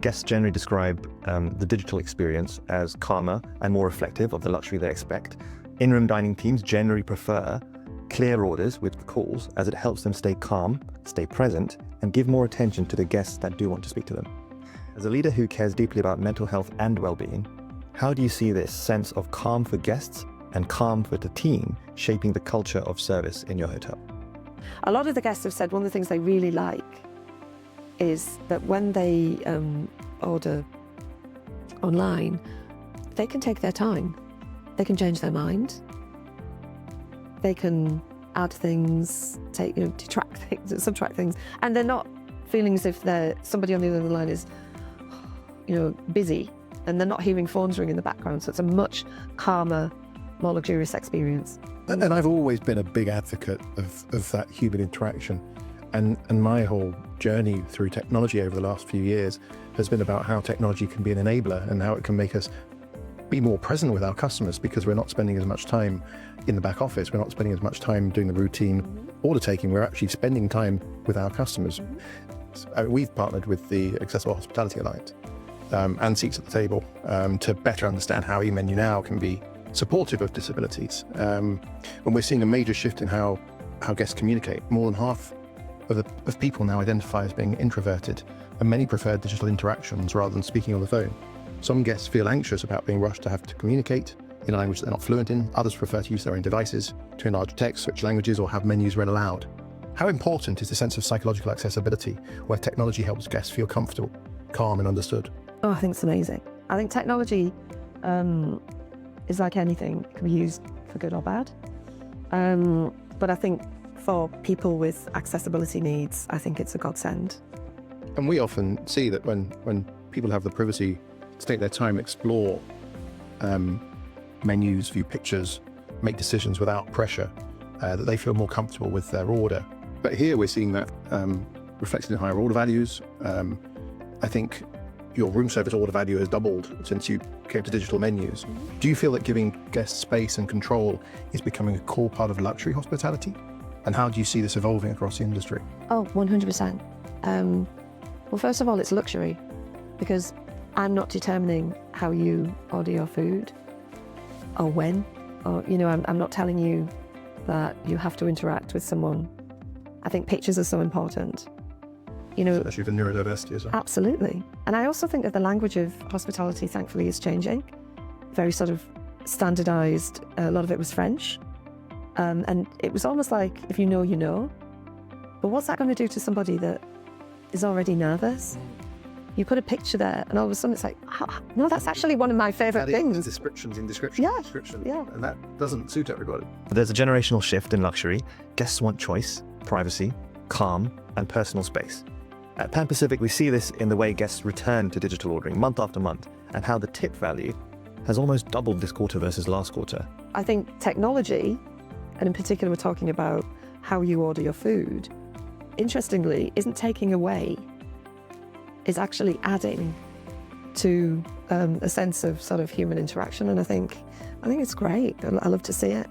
Guests generally describe the digital experience as calmer and more reflective of the luxury they expect. In-room dining teams generally prefer clear orders with calls, as it helps them stay calm, stay present, and give more attention to the guests that do want to speak to them. As a leader who cares deeply about mental health and well-being, how do you see this sense of calm for guests and calm for the team shaping the culture of service in your hotel? A lot of the guests have said one of the things they really like is that when they order online, they can take their time. They can change their mind. They can add things, detract things, subtract things, and they're not feeling as if somebody on the other line is, busy, and they're not hearing phones ring in the background. So it's a much calmer, more luxurious experience. And I've always been a big advocate of that human interaction. And my whole journey through technology over the last few years has been about how technology can be an enabler and how it can make us be more present with our customers, because we're not spending as much time in the back office. We're not spending as much time doing the routine order taking. We're actually spending time with our customers. We've partnered with the Accessible Hospitality Alliance and Seats at the Table to better understand how eMenu now can be supportive of disabilities. And we're seeing a major shift in how guests communicate. More than half of people now identify as being introverted, and many prefer digital interactions rather than speaking on the phone. Some guests feel anxious about being rushed to have to communicate in a language they're not fluent in. Others prefer to use their own devices to enlarge text, switch languages, or have menus read aloud. How important is the sense of psychological accessibility where technology helps guests feel comfortable, calm, and understood? Oh, I think it's amazing. I think technology is like anything. It can be used for good or bad. But I think for people with accessibility needs, I think it's a godsend. And we often see that when people have the privacy to take their time, explore menus, view pictures, make decisions without pressure, that they feel more comfortable with their order. But here we're seeing that reflected in higher order values. I think your room service order value has doubled since you came to digital menus. Do you feel that giving guests space and control is becoming a core part of luxury hospitality? And how do you see this evolving across the industry? Oh, 100%. Well, first of all, it's luxury, because I'm not determining how you order your food or when, or, I'm not telling you that you have to interact with someone. I think pictures are so important. Especially for neurodiversity as well. Absolutely. And I also think that the language of hospitality, thankfully, is changing. Very sort of standardized. A lot of it was French. And it was almost like, if you know, you know. But what's that going to do to somebody that is already nervous? You put a picture there, and all of a sudden it's like, no, that's actually one of my favourite things. Descriptions in description. Yeah, description. yeah. And that doesn't suit everybody. There's a generational shift in luxury. Guests want choice, privacy, calm, and personal space. At Pan Pacific, we see this in the way guests return to digital ordering month after month, and how the tip value has almost doubled this quarter versus last quarter. I think technology, and in particular we're talking about how you order your food, interestingly, isn't taking away, is actually adding to a sense of sort of human interaction. And I think it's great. I love to see it.